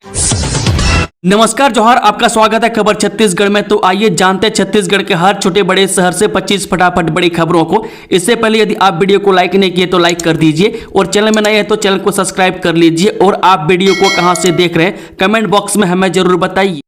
नमस्कार जोहार, आपका स्वागत है खबर छत्तीसगढ़ में। तो आइए जानते हैं छत्तीसगढ़ के हर छोटे बड़े शहर से 25 फटाफट बड़ी खबरों को। इससे पहले यदि आप वीडियो को लाइक नहीं किए तो लाइक कर दीजिए और चैनल में नए हैं तो चैनल को सब्सक्राइब कर लीजिए। और आप वीडियो को कहां से देख रहे हैं कमेंट बॉक्स में हमें जरूर बताइए।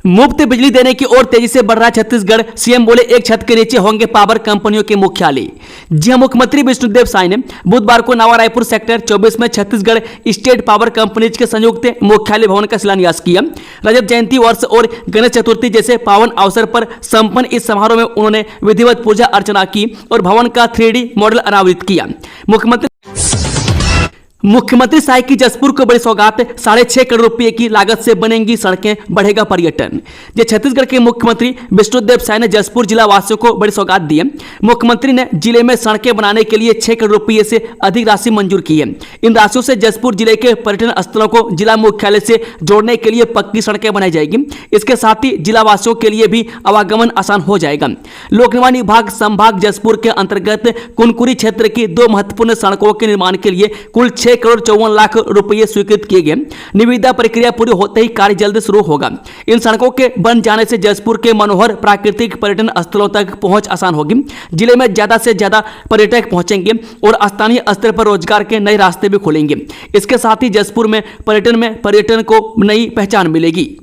मुफ्त बिजली देने की ओर तेजी से बढ़ रहा है छत्तीसगढ़। सीएम बोले एक छत के नीचे होंगे पावर कंपनियों के मुख्यालय। जी हां, मुख्यमंत्री विष्णुदेव साय ने बुधवार को नवा रायपुर सेक्टर 24 में छत्तीसगढ़ स्टेट पावर कंपनीज के संयुक्त मुख्यालय भवन का शिलान्यास किया। रजत जयंती वर्ष और गणेश चतुर्थी जैसे पावन अवसर पर संपन्न इस समारोह में उन्होंने विधिवत पूजा अर्चना की और भवन का 3D मॉडल अनावृत किया। मुख्यमंत्री साय की जसपुर को बड़ी सौगात, 6.5 करोड़ रुपए की लागत से बनेंगी सड़कें, बढ़ेगा पर्यटन। ये छत्तीसगढ़ के मुख्यमंत्री विष्णुदेव साय ने जसपुर जिला वासियों को बड़ी सौगात दी है। मुख्यमंत्री ने जिले में सड़कें बनाने के लिए 6 करोड़ रुपए से अधिक राशि मंजूर की है। इन राशियों से जसपुर जिले के पर्यटन स्थलों को जिला मुख्यालय से जोड़ने के लिए पक्की सड़कें बनाई जाएगी। इसके साथ ही जिला वासियों के लिए भी आवागमन आसान हो जाएगा। लोक निर्माण विभाग संभाग जसपुर के अंतर्गत कुनकुरी क्षेत्र की 2 महत्वपूर्ण सड़कों के निर्माण के लिए कुल 6 करोड़ 54 लाख रुपए स्वीकृत किए गए। निविदा प्रक्रिया पूरी होते ही कार्य जल्द शुरू होगा। इन सड़कों के बन जाने से जसपुर के मनोहर प्राकृतिक पर्यटन स्थलों तक पहुंच आसान होगी। जिले में ज्यादा से ज्यादा पर्यटक पहुंचेंगे और स्थानीय स्तर पर रोजगार के नए रास्ते भी खुलेंगे। इसके साथ ही जसपुर में पर्यटन को नई पहचान मिलेगी।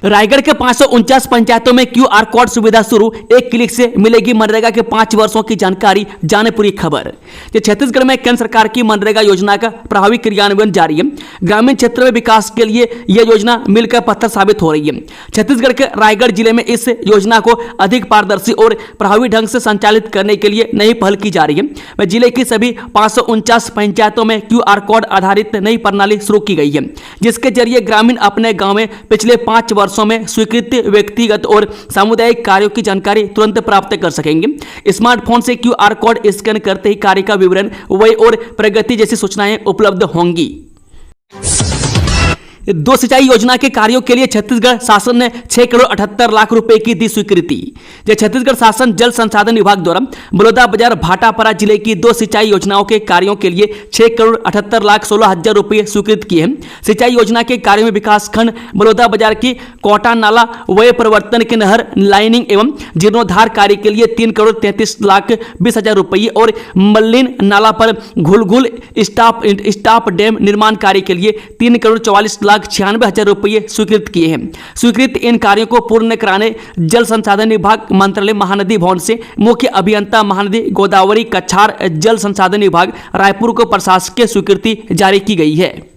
रायगढ़ के 549 पंचायतों में QR कोड सुविधा शुरू, एक क्लिक से मिलेगी मनरेगा के 5 वर्षों की जानकारी। जाने पूरी खबर। छत्तीसगढ़ में केंद्र सरकार की मनरेगा योजना का प्रभावी क्रियान्वयन जारी है। ग्रामीण क्षेत्र में विकास के लिए यह योजना मिलकर पत्थर साबित हो रही है। छत्तीसगढ़ के रायगढ़ जिले में इस योजना को अधिक पारदर्शी और प्रभावी ढंग से संचालित करने के लिए नई पहल की जा रही है। जिले की सभी 549 पंचायतों में QR कोड आधारित नई प्रणाली शुरू की गई है, जिसके जरिए ग्रामीण अपने गाँव में पिछले 5 वर्षों में स्वीकृत व्यक्तिगत और सामुदायिक कार्यों की जानकारी तुरंत प्राप्त कर सकेंगे। स्मार्टफोन से QR कोड स्कैन करते ही कार्य का विवरण, व्यय और प्रगति जैसी सूचनाएं उपलब्ध होंगी। 2 सिंचाई योजना के कार्यों के लिए छत्तीसगढ़ शासन ने 6 करोड़ 78 लाख रुपए की दी स्वीकृति। छत्तीसगढ़ शासन जल संसाधन विभाग द्वारा बलौदाबाजार भाटापारा जिले की 2 सिंचाई योजनाओं के कार्यों के लिए 6 करोड़ 78 लाख 16 हजार रुपए स्वीकृत किए हैं। सिंचाई योजना के कार्य में विकासखंड बलौदाबाजार की कोटा नाला व्यय परिवर्तन की नहर लाइनिंग एवं जीर्णोद्धार कार्य के लिए 3 करोड़ 33 लाख 20 हजार रुपये और मल्लिन नाला पर घुलघुल स्टाप डैम निर्माण कार्य के लिए 3 करोड़ 44 लाख 96 हजार रुपये स्वीकृत किए हैं। स्वीकृत इन कार्यों को पूर्ण कराने जल संसाधन विभाग मंत्रालय महानदी भवन से मुख्य अभियंता महानदी गोदावरी कछार जल संसाधन विभाग रायपुर को प्रशासकीय स्वीकृति जारी की गई है।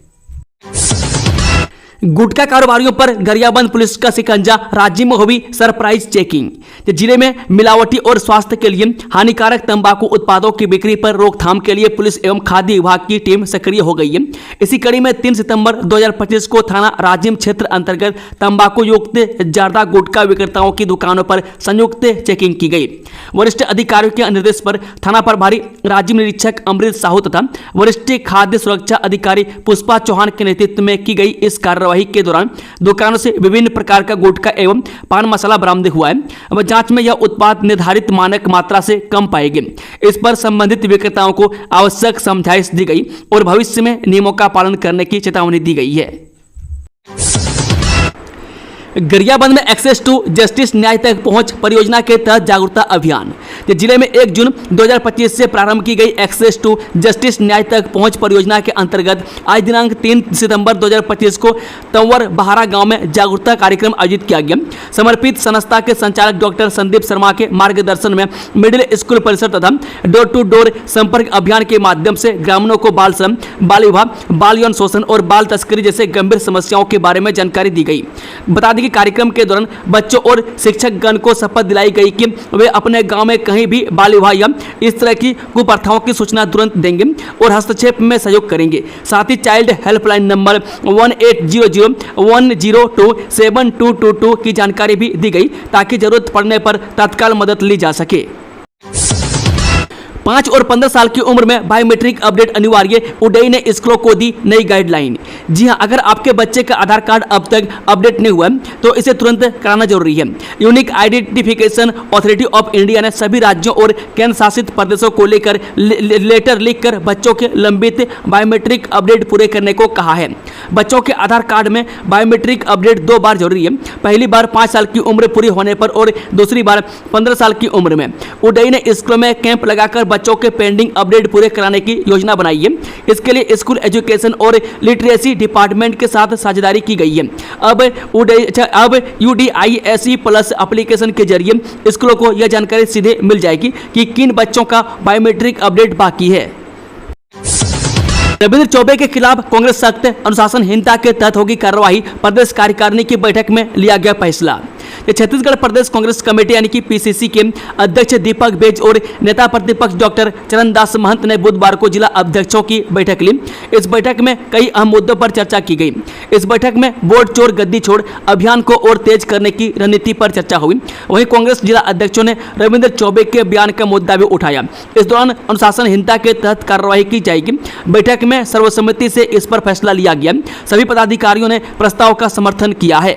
गुटखा कारोबारियों पर गरियाबंद पुलिस का शिकंजा, राज्य में हुई सरप्राइज चेकिंग। जिले में मिलावटी और स्वास्थ्य के लिए हानिकारक तंबाकू उत्पादों की बिक्री पर रोकथाम के लिए पुलिस एवं खाद्य विभाग की टीम सक्रिय हो गई है। इसी कड़ी में 3 सितंबर 2025 को थाना राजिम क्षेत्र अंतर्गत तंबाकू युक्त जर्दा गुटखा विक्रेताओं की दुकानों पर संयुक्त चेकिंग की गई। वरिष्ठ अधिकारियों के निर्देश पर थाना प्रभारी राजिम निरीक्षक अमृत साहू तथा वरिष्ठ खाद्य सुरक्षा अधिकारी पुष्पा चौहान के नेतृत्व में की गई इस कार्रवाई के दौरान दुकानों से विभिन्न प्रकार का गुटखा एवं पान मसाला बरामद हुआ है। अब जांच में यह उत्पाद निर्धारित मानक मात्रा से कम पाए गए। इस पर संबंधित विक्रेताओं को आवश्यक समझाइश दी गई और भविष्य में नियमों का पालन करने की चेतावनी दी गई है। गरियाबंद में एक्सेस टू जस्टिस न्याय तक पहुंच परियोजना के तहत जागरूकता अभियान। जिले में 1 जून 2025 से प्रारंभ की गई एक्सेस टू जस्टिस न्याय तक पहुंच परियोजना के अंतर्गत आज दिनांक 3 सितंबर 2025 को तंवर बहारा गांव में जागरूकता कार्यक्रम आयोजित किया गया। समर्पित संस्था के संचालक डॉक्टर संदीप शर्मा के मार्गदर्शन में मिडिल स्कूल परिसर तथा डोर टू डोर संपर्क अभियान के माध्यम से ग्रामीणों को बाल श्रम, बाल विवाह, बाल यौन शोषण और बाल तस्करी जैसे गंभीर समस्याओं के बारे में जानकारी दी गई। बता दें कि कार्यक्रम के दौरान बच्चों और शिक्षकगण को शपथ दिलाई गई कि वे अपने गांव में कहीं भी बाल विवाह या इस तरह की कुप्रथाओं की सूचना तुरंत देंगे और हस्तक्षेप में सहयोग करेंगे। साथ ही चाइल्ड हेल्पलाइन नंबर 1800-102-7222 की जानकारी भी दी गई ताकि जरूरत पड़ने पर तत्काल मदद ली जा सके। 5 और 15 साल की उम्र में बायोमेट्रिक अपडेट अनिवार्य, उडई ने स्कूलों को दी नई गाइडलाइन। जी हां, अगर आपके बच्चे का आधार कार्ड अब तक अपडेट नहीं हुआ तो इसे तुरंत कराना जरूरी है। Unique identification authority of India ने सभी राज्यों और केंद्र शासित प्रदेशों को लेकर लेटर लिखकर बच्चों के लंबित बायोमेट्रिक अपडेट पूरे करने को कहा है। बच्चों के आधार कार्ड में बायोमेट्रिक अपडेट 2 बार जरूरी है, पहली बार 5 साल की उम्र पूरी होने पर और दूसरी बार 15 साल की उम्र में। उडई ने स्कूलों में कैंप लगाकर बच्चों के पेंडिंग अपडेट पूरे कराने की योजना बनाई है। इसके लिए स्कूल एजुकेशन और लिटरेसी डिपार्टमेंट के साथ साझेदारी की गई है। अब UDISE प्लस एप्लीकेशन के जरिए स्कूलों को यह जानकारी सीधे मिल जाएगी कि किन बच्चों का बायोमेट्रिक अपडेट बाकी है। रविंद्र चौबे के खिलाफ कांग्रेस सख्त अनुशासनहीनता के तहत होगी कार्रवाई, प्रदेश कार्यकारिणी की बैठक में लिया गया फैसला। छत्तीसगढ़ प्रदेश कांग्रेस कमेटी यानी कि PCC के अध्यक्ष दीपक बेज और नेता प्रतिपक्ष डॉक्टर चरणदास महंत ने बुधवार को जिला अध्यक्षों की बैठक ली। इस बैठक में कई अहम मुद्दों पर चर्चा की गई। इस बैठक में वोट चोर गद्दी छोड़ अभियान को और तेज करने की रणनीति पर चर्चा हुई। वहीं कांग्रेस जिला अध्यक्षों ने रविंद्र चौबे के बयान का मुद्दा भी उठाया। इस दौरान अनुशासनहीनता के तहत कार्रवाई की जाएगी। बैठक में सर्वसम्मति से इस पर फैसला लिया गया। सभी पदाधिकारियों ने प्रस्ताव का समर्थन किया है।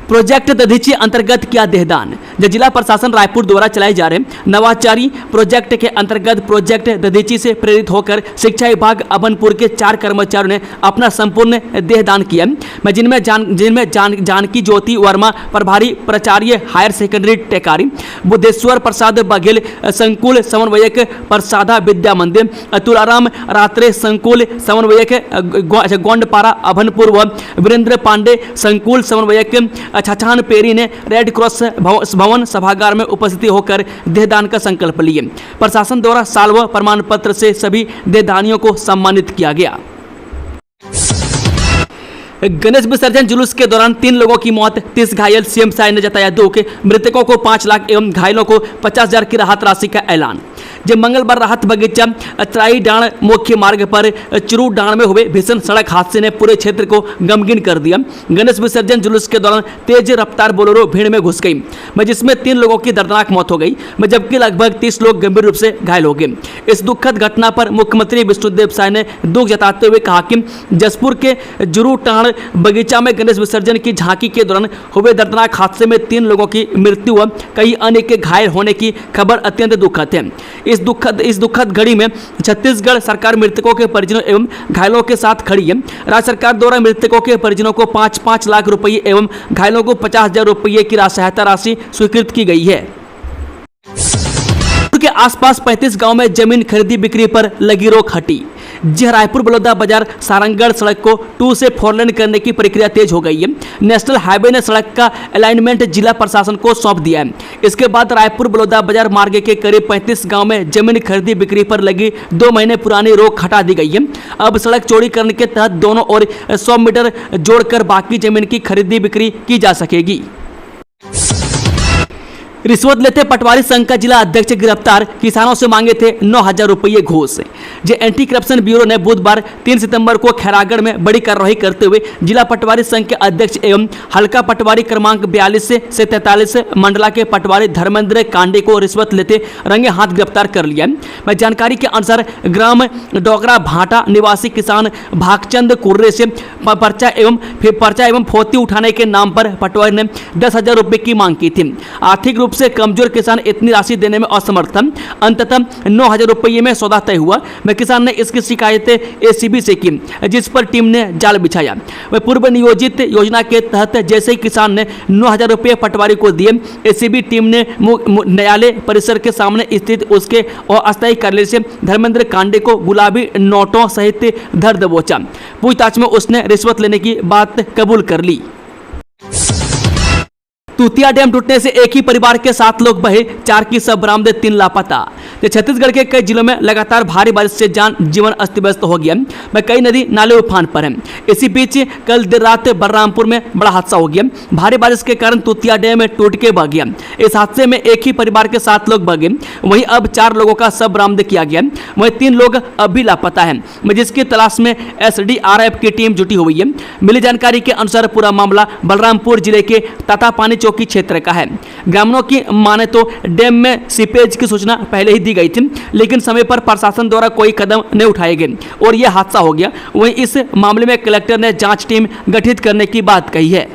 प्रोजेक्ट दधीची अंतर्गत किया देहदान। जिला प्रशासन रायपुर द्वारा चलाए जा रहे नवाचारी प्रोजेक्ट के अंतर्गत प्रोजेक्ट दधीची से प्रेरित होकर शिक्षा विभाग अभनपुर के 4 कर्मचारियों ने अपना संपूर्ण देहदान किया, जिनमें जानकी ज्योति वर्मा प्रभारी प्राचार्य हायर सेकेंडरी टेकारी, बुद्धेश्वर प्रसाद बघेल संकुल समन्वयक प्रसादा विद्या मंदिर, तुलाराम रात्रे संकुल समन्वयक गोंडपारा अभनपुर व वीरेंद्र पांडे संकुल समन्वयक छछान पेरी ने रेड क्रॉस भवन सभागार में उपस्थित होकर देहदान का संकल्प लिए। प्रशासन द्वारा साल व प्रमाण पत्र से सभी देहदानियों को सम्मानित किया गया। गणेश विसर्जन जुलूस के दौरान 3 लोगों की मौत, 30 घायल, सीएम साय ने जताया दुख। मृतकों को 5 लाख एवं घायलों को 50,000 की राहत राशि का ऐलान। जब मंगलवार राहत बगीचा त्राईडाण मुख्य मार्ग पर चिरूडाण में हुए भीषण सड़क हादसे ने पूरे क्षेत्र को गमगीन कर दिया। गणेश विसर्जन जुलूस के दौरान तेज रफ्तार बोलेरो भीड़ में घुस गई, जिसमें 3 लोगों की दर्दनाक मौत हो गई, जबकि लगभग 30 लोग गंभीर रूप से घायल हो गए। इस दुखद घटना पर मुख्यमंत्री विष्णुदेव साय ने दुख जताते हुए कहा कि जसपुर के जुरूटाण बगीचा में गणेश विसर्जन की झांकी के दौरान हुए दर्दनाक हादसे में 3 लोगों की मृत्यु व कई अन्य के घायल होने की खबर अत्यंत दुखद है। इस दुखद घड़ी में छत्तीसगढ़ सरकार मृतकों के परिजनों एवं घायलों के साथ खड़ी है। राज्य सरकार द्वारा मृतकों के परिजनों को 5-5 लाख रुपये एवं घायलों को 50,000 रुपये की सहायता राशि स्वीकृत की गई है। के आसपास 35 गांव में जमीन खरीदी बिक्री पर लगी रोक हटी। रायपुर बलौदा बाजार सारंगगढ़ सड़क को 2 से 4 लेन करने की प्रक्रिया तेज हो गई है। नेशनल हाईवे ने सड़क का अलाइनमेंट जिला प्रशासन को सौंप दिया है। इसके बाद रायपुर बलौदा बाजार मार्ग के करीब 35 गांव में जमीन खरीदी बिक्री पर लगी 2 महीने पुरानी रोक हटा दी गई है। अब सड़क चौड़ीकरण के तहत दोनों ओर 100 मीटर जोड़कर बाकी जमीन की खरीदी बिक्री की जा सकेगी। रिश्वत लेते पटवारी संघ का जिला अध्यक्ष गिरफ्तार, किसानों से मांगे थे 9,000 रुपये घूस। एंटी करप्शन ब्यूरो ने बुधवार 3 सितंबर को खैरागढ़ में बड़ी कार्रवाई करते हुए जिला पटवारी संघ के अध्यक्ष एवं हल्का पटवारी क्रमांक 42 से 43 मंडला के पटवारी धर्मेंद्र कांडे को रिश्वत लेते रंगे हाथ गिरफ्तार कर लिया। जानकारी के अनुसार ग्राम डोगरा भाटा निवासी किसान भागचंद कुर्रे से पर्चा एवं फोती उठाने के नाम पर पटवारी ने 10,000 रुपये की मांग की थी। आर्थिक रूप से कमजोर किसान इतनी राशि देने में असमर्थ था। अंततः 9,000 रुपये में सौदा तय हुआ। किसान ने इसकी शिकायत ACB से की, जिस पर टीम ने जाल बिछाया। वह पूर्व नियोजित योजना के तहत जैसे ही किसान ने 9,000 रुपये पटवारी को दिए, ACB टीम ने न्यायालय परिसर के सामने स्थित उसके अस्थायी कार्यालय से धर्मेंद्र कांडे को गुलाबी नोटों सहित धर दबोचा। पूछताछ में उसने रिश्वत लेने की बात कबूल कर ली। तूतिया डैम टूटने से एक ही परिवार के 7 लोग बहे, 4 की शव बरामद, 3 लापता। छत्तीसगढ़ के कई जिलों में लगातार भारी बारिश से जीवन अस्त व्यस्त हो गया है। कई नदी नाले उफान पर हैं। इसी बीच कल देर रात बलरामपुर में बड़ा हादसा हो गया। भारी बारिश के कारण तुतिया डैम में टूट के बह गया। इस हादसे में एक ही परिवार के 7 लोग बह गए। वहीं अब 4 लोगों का शव बरामद किया गया। वहीं 3 लोग अब भी लापता हैं, जिसकी तलाश में SDRF की टीम जुटी हुई है। मिली जानकारी के अनुसार पूरा मामला बलरामपुर जिले के तातापानी चौकी क्षेत्र का है। ग्रामीणों की माने तो डैम में सीपेज की सूचना पहले ही दी गई थी, लेकिन समय पर प्रशासन द्वारा कोई कदम नहीं उठाए गए और यह हादसा हो गया। वहीं इस मामले में कलेक्टर ने जांच टीम गठित करने की बात कही है।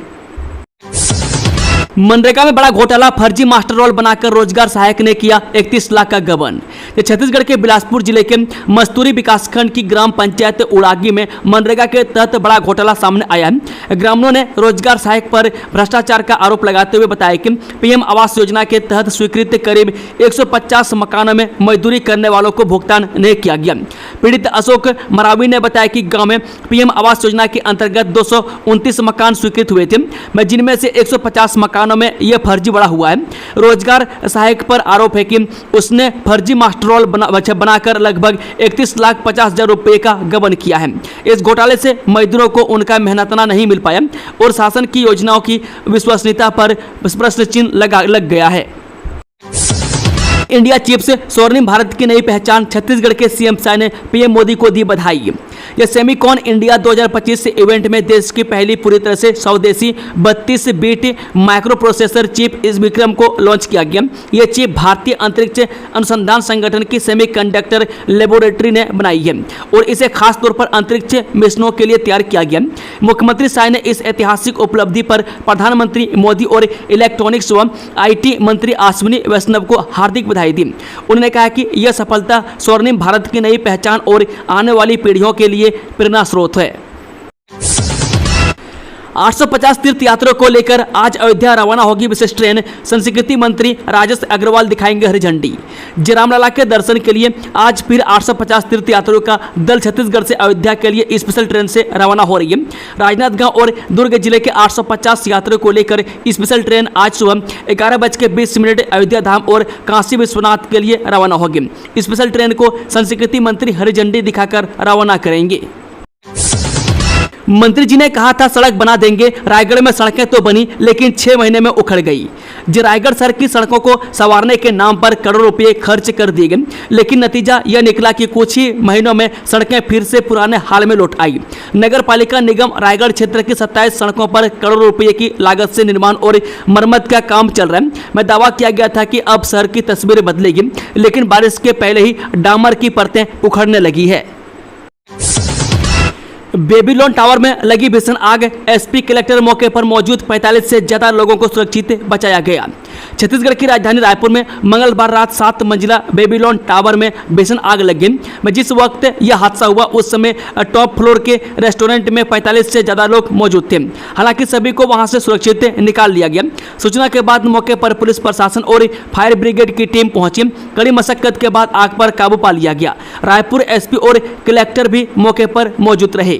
मनरेगा में बड़ा घोटाला, फर्जी मास्टर रोल बनाकर रोजगार सहायक ने किया 31 लाख का गबन। छत्तीसगढ़ के बिलासपुर जिले के मस्तूरी विकासखंड की ग्राम पंचायत उड़ागी में मनरेगा के तहत बड़ा घोटाला सामने आया है। ग्रामीणों ने रोजगार सहायक पर भ्रष्टाचार का आरोप लगाते हुए बताया कि PM आवास योजना के तहत स्वीकृत करीब 150 मकानों में मजदूरी करने वालों को भुगतान नहीं किया गया। पीड़ित अशोक मरावी ने बताया कि गाँव में PM आवास योजना के अंतर्गत 229 मकान स्वीकृत हुए थे, जिनमें से 150 मकानों में यह फर्जी बड़ा हुआ है। रोजगार सहायक पर आरोप है कि उसने फर्जी मास्टर रोल बनाकर लगभग 31,50,000 रुपए का गबन किया है। इस घोटाले से मजदूरों को उनका मेहनतना नहीं मिल पाया और शासन की योजनाओं की विश्वसनीयता पर प्रश्न चिन्ह लग गया है। इंडिया चिप्स स्वर्णिम भारत की नई पहचान, छत्तीसगढ़ के CM साय ने PM मोदी को दी बधाई। यह सेमिकॉन इंडिया 2025 इवेंट में देश की पहली पूरी तरह से स्वदेशी 32 बिट माइक्रो प्रोसेसर चिप इस विक्रम को लॉन्च किया गया। यह चिप भारतीय अंतरिक्ष अनुसंधान संगठन की सेमीकंडक्टर लेबोरेटरी ने बनाई है और इसे खास तौर पर अंतरिक्ष मिशनों के लिए तैयार किया गया। मुख्यमंत्री साय ने इस ऐतिहासिक उपलब्धि पर प्रधानमंत्री मोदी और इलेक्ट्रॉनिक्स व IT मंत्री अश्विनी वैष्णव को हार्दिक बधाई दी। उन्होंने कहा कि यह सफलता स्वर्णिम भारत की नई पहचान और आने वाली पीढ़ियों के लिए प्रेरणा स्रोत है। 850 तीर्थ यात्रियों को लेकर आज अयोध्या रवाना होगी विशेष ट्रेन। संस्कृति मंत्री राजेश अग्रवाल दिखाएंगे हरी झंडी। जयरामलला के दर्शन के लिए आज फिर 850 तीर्थ यात्रियों का दल छत्तीसगढ़ से अयोध्या के लिए स्पेशल ट्रेन से रवाना हो रही है। राजनांदगांव और दुर्ग जिले के 850 यात्रियों को लेकर स्पेशल ट्रेन आज सुबह 11:20 अयोध्या धाम और काशी विश्वनाथ के लिए रवाना होगी। स्पेशल ट्रेन को संस्कृति मंत्री हरी झंडी दिखाकर रवाना करेंगे। मंत्री जी ने कहा था सड़क बना देंगे। रायगढ़ में सड़कें तो बनी लेकिन 6 महीने में उखड़ गई। रायगढ़ शहर की सड़कों को संवारने के नाम पर करोड़ों रुपए खर्च कर दिए गए, लेकिन नतीजा यह निकला कि कुछ ही महीनों में सड़कें फिर से पुराने हाल में लौट आई। नगर पालिका निगम रायगढ़ क्षेत्र की 27 सड़कों पर करोड़ों रुपए की लागत से निर्माण और मरम्मत का काम चल रहा है। मैं दावा किया गया था कि अब शहर की तस्वीर बदलेगी, लेकिन बारिश के पहले ही डामर की परतें उखड़ने लगी है। बेबीलोन टावर में लगी भीषण आग, SP कलेक्टर मौके पर मौजूद 45 से ज्यादा लोगों को सुरक्षित बचाया गया। छत्तीसगढ़ की राजधानी रायपुर में मंगलवार रात 7 मंजिला बेबीलोन टावर में भीषण आग लग गई। जिस वक्त यह हादसा हुआ उस समय टॉप फ्लोर के रेस्टोरेंट में 45 से ज्यादा लोग मौजूद थे। हालांकि सभी को वहां से सुरक्षित निकाल लिया गया। सूचना के बाद मौके पर पुलिस प्रशासन और फायर ब्रिगेड की टीम पहुंची। कड़ी मशक्कत के बाद आग पर काबू पा लिया गया। रायपुर SP और कलेक्टर भी मौके पर मौजूद रहे।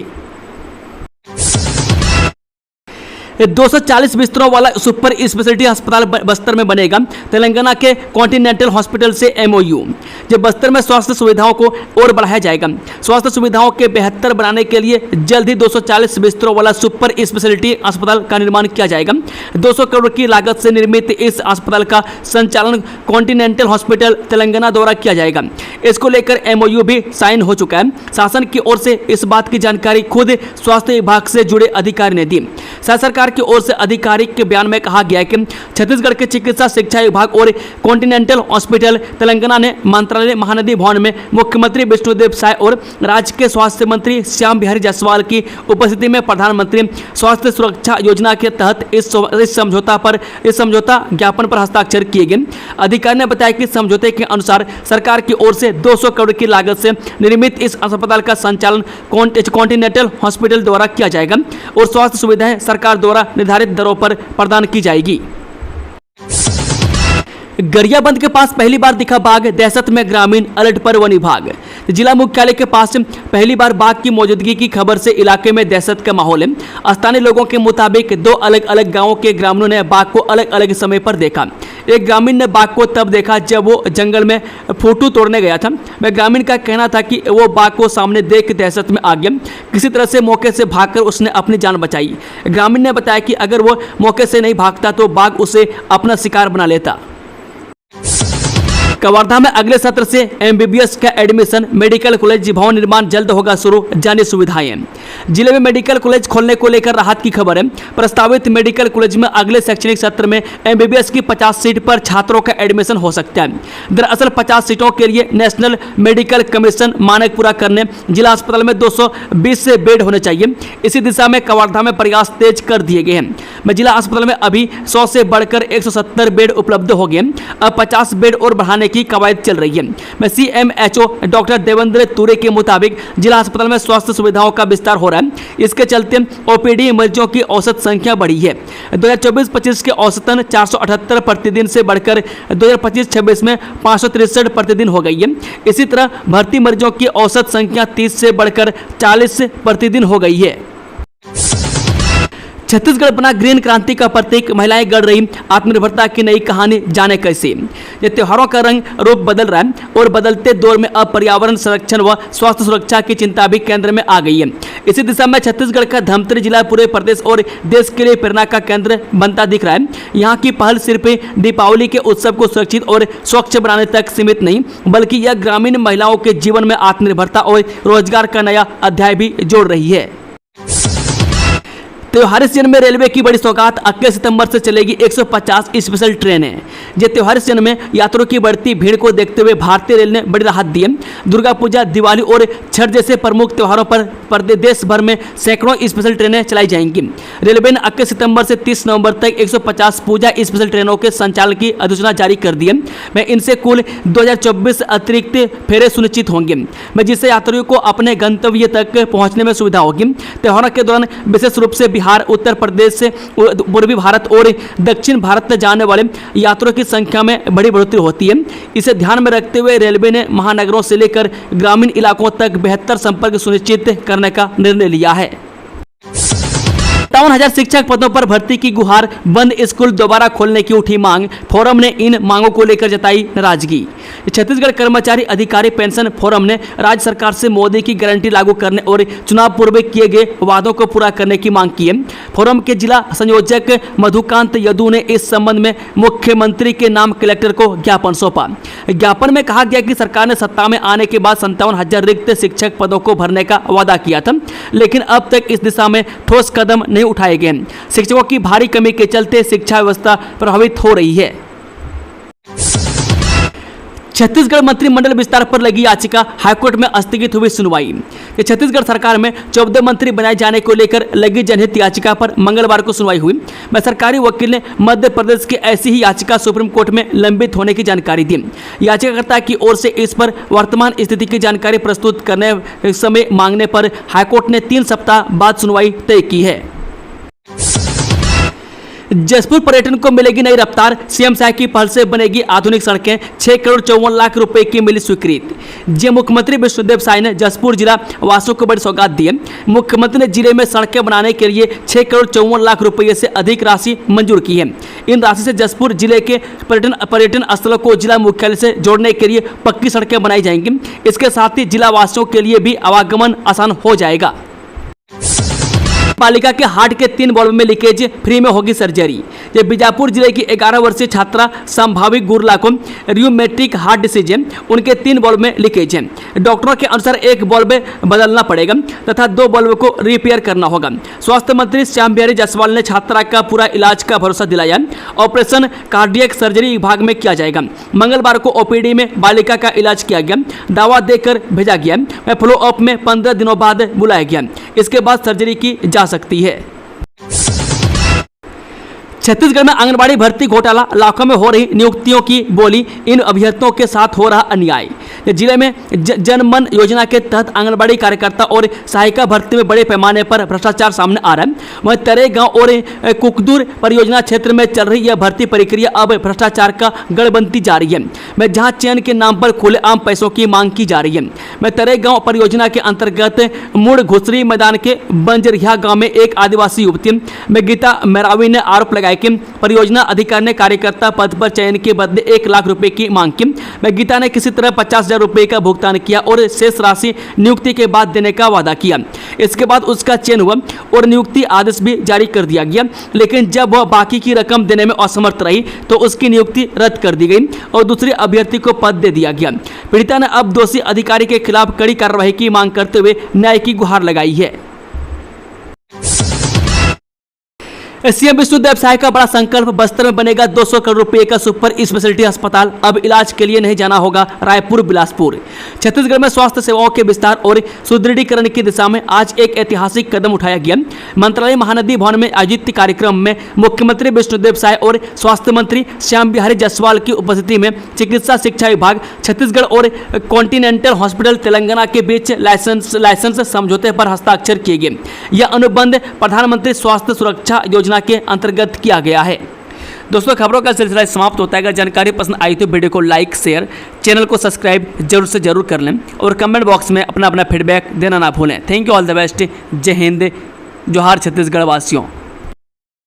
240 बिस्तरों वाला सुपर स्पेशलिटी अस्पताल बस्तर में बनेगा। तेलंगाना के कॉन्टिनेंटल हॉस्पिटल से MOU। जब बस्तर में स्वास्थ्य सुविधाओं को और बढ़ाया जाएगा। स्वास्थ्य सुविधाओं के बेहतर बनाने के लिए जल्द ही 240 बिस्तरों वाला सुपर स्पेशलिटी अस्पताल का निर्माण किया जाएगा। 200 करोड़ की लागत से निर्मित इस अस्पताल का संचालन कॉन्टिनेंटल हॉस्पिटल तेलंगाना द्वारा किया जाएगा। इसको लेकर MOU भी साइन हो चुका है। शासन की ओर से इस बात की जानकारी खुद स्वास्थ्य विभाग से जुड़े अधिकारी ने दी। सरकार की ओर से आधिकारिक के बयान में कहा गया है कि छत्तीसगढ़ के चिकित्सा शिक्षा विभाग और कॉन्टिनेंटल हॉस्पिटल तेलंगाना ने मंत्रालय महानदी भवन में मुख्यमंत्री विष्णुदेव साय और राज्य के स्वास्थ्य मंत्री श्याम बिहारी जायसवाल की उपस्थिति में प्रधानमंत्री स्वास्थ्य सुरक्षा योजना के तहत इस समझौता ज्ञापन पर हस्ताक्षर किए गए। अधिकारी ने बताया कि समझौते के अनुसार सरकार की ओर से 200 करोड़ की लागत से निर्मित इस अस्पताल का संचालन कॉन्टिनेंटल हॉस्पिटल द्वारा किया जाएगा और स्वास्थ्य सुविधाएं सरकार द्वारा निर्धारित दरों पर प्रदान की जाएगी। गरियाबंद के पास पहली बार दिखा बाघ, दहशत में ग्रामीण, अलर्ट पर वन विभाग। जिला मुख्यालय के पास पहली बार बाघ की मौजूदगी की खबर से इलाके में दहशत का माहौल है। स्थानीय लोगों के मुताबिक 2 अलग अलग गांवों के ग्रामीणों ने बाघ को अलग अलग समय पर देखा। एक ग्रामीण ने बाघ को तब देखा जब वो जंगल में फोटो तोड़ने गया था। वह ग्रामीण का कहना था कि वो बाघ को सामने देख दहशत में आ गया। किसी तरह से मौके से भागकर उसने अपनी जान बचाई। ग्रामीण ने बताया कि अगर वो मौके से नहीं भागता तो बाघ उसे अपना शिकार बना लेता। कवर्धा में अगले सत्र से एमबीबीएस का एडमिशन, मेडिकल कॉलेज भवन निर्माण जल्द होगा शुरू, जानिए सुविधाएं। जिले में मेडिकल कॉलेज खोलने को लेकर राहत की खबर है। प्रस्तावित मेडिकल कॉलेज में अगले शैक्षणिक सत्र में एमबीबीएस की 50 सीट पर छात्रों का एडमिशन हो सकता है। दरअसल 50 सीटों के लिए नेशनल मेडिकल कमीशन मानक पूरा करने जिला अस्पताल में 220 से बेड होने चाहिए। इसी दिशा में कवर्धा में प्रयास तेज कर दिए गए हैं। जिला अस्पताल में अभी 100 से बढ़कर 170 बेड उपलब्ध हो गए। अब 50 बेड और बढ़ाने की कवायद चल रही है। सीएमएचओ डॉक्टर देवेंद्र तुरे के मुताबिक जिला अस्पताल में स्वास्थ्य सुविधाओं का विस्तार हो रहा है। इसके चलते ओपीडी मरीजों की औसत संख्या बढ़ी है। 2024-25 के औसतन 478 प्रतिदिन से बढ़कर 2025-26 में 563 प्रतिदिन हो गई है। इसी तरह भर्ती मरीजों की औसत संख्या 30 से बढ़कर 40 प्रतिदिन हो गई है। छत्तीसगढ़ बना ग्रीन क्रांति का प्रतीक, महिलाएं गढ़ रही आत्मनिर्भरता की नई कहानी, जाने कैसे। ये त्योहारों का रंग रूप बदल रहा है और बदलते दौर में अब पर्यावरण संरक्षण व स्वास्थ्य सुरक्षा की चिंता भी केंद्र में आ गई है। इसी दिशा में छत्तीसगढ़ का धमतरी जिला पूरे प्रदेश और देश के लिए प्रेरणा का केंद्र बनता दिख रहा है। यहाँ की पहल सिर्फ दीपावली के उत्सव को सुरक्षित और स्वच्छ बनाने तक सीमित नहीं, बल्कि यह ग्रामीण महिलाओं के जीवन में आत्मनिर्भरता और रोजगार का नया अध्याय भी जोड़ रही है। त्योहारी सीजन में रेलवे की बड़ी सौगात, 21 सितंबर से चलेगी 150 स्पेशल ट्रेनें। ये त्योहारी सीजन में यात्रियों की बढ़ती भीड़ को देखते हुए भारतीय रेल ने बड़ी राहत दी है। दुर्गा पूजा, दिवाली और छठ जैसे प्रमुख त्योहारों पर देश भर में सैकड़ों स्पेशल ट्रेनें चलाई जाएंगी। रेलवे ने 21 सितंबर से 30 नवंबर तक 150 पूजा स्पेशल ट्रेनों के संचालन की अधिसूचना जारी कर दी है। इनसे कुल 2024 अतिरिक्त फेरे सुनिश्चित होंगे, जिससे यात्रियों को अपने गंतव्य तक पहुंचने में सुविधा होगी। त्योहारों के दौरान विशेष रूप से बिहार, उत्तर प्रदेश से पूर्वी भारत और दक्षिण भारत जाने वाले यात्रियों की संख्या में बड़ी बढ़ोतरी होती है। इसे ध्यान में रखते हुए रेलवे ने महानगरों से लेकर ग्रामीण इलाकों तक बेहतर संपर्क सुनिश्चित करने का निर्णय लिया है। 57,000 शिक्षक पदों पर भर्ती की गुहार, बंद स्कूल दोबारा खोलने की उठी मांग। फोरम ने इन मांगों को लेकर जताई नाराजगी। छत्तीसगढ़ कर्मचारी अधिकारी पेंशन फोरम ने राज्य सरकार से मोदी की गारंटी लागू करने और चुनाव पूर्व किए गए वादों को पूरा करने की मांग की है। फोरम के जिला संयोजक मधुकांत यदू ने इस संबंध में मुख्यमंत्री के नाम कलेक्टर को ज्ञापन सौंपा। ज्ञापन में कहा गया कि सरकार ने सत्ता में आने के बाद 57,000 रिक्त शिक्षक पदों को भरने का वादा किया था, लेकिन अब तक इस दिशा में ठोस कदम नहीं उठाए गए। शिक्षकों की भारी कमी के चलते शिक्षा व्यवस्था प्रभावित हो रही है। छत्तीसगढ़ मंत्रिमंडल विस्तार पर लगी याचिका, हाईकोर्ट में स्थगित हुई सुनवाई। छत्तीसगढ़ सरकार में 14 मंत्री बनाए जाने को लेकर लगी जनहित याचिका पर मंगलवार को सुनवाई हुई। सरकारी वकील ने मध्य प्रदेश की ऐसी ही याचिका सुप्रीम कोर्ट में लंबित होने की जानकारी दी। याचिकाकर्ता की ओर से इस पर वर्तमान स्थिति की जानकारी प्रस्तुत करने समय मांगने पर हाईकोर्ट ने 3 सप्ताह बाद सुनवाई तय की है। जसपुर पर्यटन को मिलेगी नई रफ्तार, सीएम साहब की पहल से बनेगी आधुनिक सड़कें, 6 करोड़ 54 लाख रुपए की मिली स्वीकृति। जे मुख्यमंत्री विष्णुदेव साय ने जसपुर जिला वासियों को बड़ी सौगात दी है। मुख्यमंत्री ने जिले में सड़कें बनाने के लिए 6 करोड़ 54 लाख रुपए से अधिक राशि मंजूर की है। इन राशि से जसपुर जिले के पर्यटन स्थलों को जिला मुख्यालय से जोड़ने के लिए पक्की सड़कें बनाई जाएंगी। इसके साथ ही जिला वासियों के लिए भी आवागमन आसान हो जाएगा। पालिका के हार्ट के 3 बॉल्ब में लीकेज, फ्री में होगी सर्जरी। ये बीजापुर जिले की 11 वर्षीय छात्रा संभाविक गुरला को रियूमेटिक हार्ट डिसीज है। उनके 3 बॉल्ब में लीकेज है। डॉक्टरों के अनुसार एक बॉल्ब बदलना पड़ेगा तथा 2 बॉल्ब को रिपेयर करना होगा। स्वास्थ्य मंत्री श्याम बिहारी जायसवाल ने छात्रा का पूरा इलाज का भरोसा दिलाया। ऑपरेशन कार्डियक सर्जरी विभाग में किया जाएगा। मंगलवार को ओपीडी में बालिका का इलाज किया गया, दावा देकर भेजा गया। फ्लो अप में 15 दिनों बाद बुलाया गया। इसके बाद सर्जरी की जा सकती है। छत्तीसगढ़ में आंगनबाड़ी भर्ती घोटाला, लाखों में हो रही नियुक्तियों की बोली, इन अभ्यर्थियों के साथ हो रहा अन्याय। जिले में जनमन योजना के तहत आंगनबाड़ी कार्यकर्ता और सहायिका भर्ती में बड़े पैमाने पर भ्रष्टाचार सामने आ रहा है। वहीं तरे गांव और कुकदूर परियोजना क्षेत्र में चल रही यह भर्ती प्रक्रिया अब भ्रष्टाचार का गढ़ बनती जा रही है। मैं जहां चयन के नाम पर खुलेआम पैसों की मांग की जा रही है। मैं तरे गांव परियोजना के अंतर्गत मुड़ घुसरी मैदान के बंजरिया गांव में एक आदिवासी युवती में गीता मेरावी ने आरोप लगाया कि परियोजना अधिकारी ने कार्यकर्ता पद पर चयन के बदले 1 लाख रुपए की मांग की। मैं गीता ने किसी तरह 50,000 रुपए का भुगतान किया और शेष राशि नियुक्ति के बाद देने का वादा किया। इसके बाद उसका चयन हुआ और नियुक्ति आदेश भी जारी कर दिया गया, लेकिन जब वह बाकी की रकम देने में असमर्थ रही तो उसकी नियुक्ति रद्द कर दी गई और दूसरे अभ्यर्थी को पद दे दिया गया। पीड़िता ने अब दोषी अधिकारी के खिलाफ कड़ी कार्रवाई की मांग करते हुए न्याय की गुहार लगाई है। सीएम विष्णुदेव साय का बड़ा संकल्प, बस्तर में बनेगा 200 करोड़ रुपए का सुपर स्पेशलिटी अस्पताल। अब इलाज के लिए नहीं जाना होगा रायपुर बिलासपुर। छत्तीसगढ़ में स्वास्थ्य सेवाओं के विस्तार और सुदृढ़ीकरण की दिशा में आज एक ऐतिहासिक कदम उठाया गया। मंत्रालय महानदी भवन में आयोजित कार्यक्रम में मुख्यमंत्री विष्णुदेव साय और स्वास्थ्य मंत्री श्याम बिहारी जायसवाल की उपस्थिति में चिकित्सा शिक्षा विभाग छत्तीसगढ़ और कॉन्टिनेंटल हॉस्पिटल तेलंगाना के बीच लाइसेंस समझौते पर हस्ताक्षर किए गए। यह अनुबंध प्रधानमंत्री स्वास्थ्य सुरक्षा योजना के अंतर्गत किया गया है। दोस्तों, खबरों का सिलसिला समाप्त होता है। अगर जानकारी पसंद आई तो वीडियो को लाइक, शेयर, चैनल को सब्सक्राइब जरूर से जरूर कर लें और कमेंट बॉक्स में अपना फीडबैक देना ना भूलें। Thank you, all the best. जय हिंद, जोहार छत्तीसगढ़ वासियों।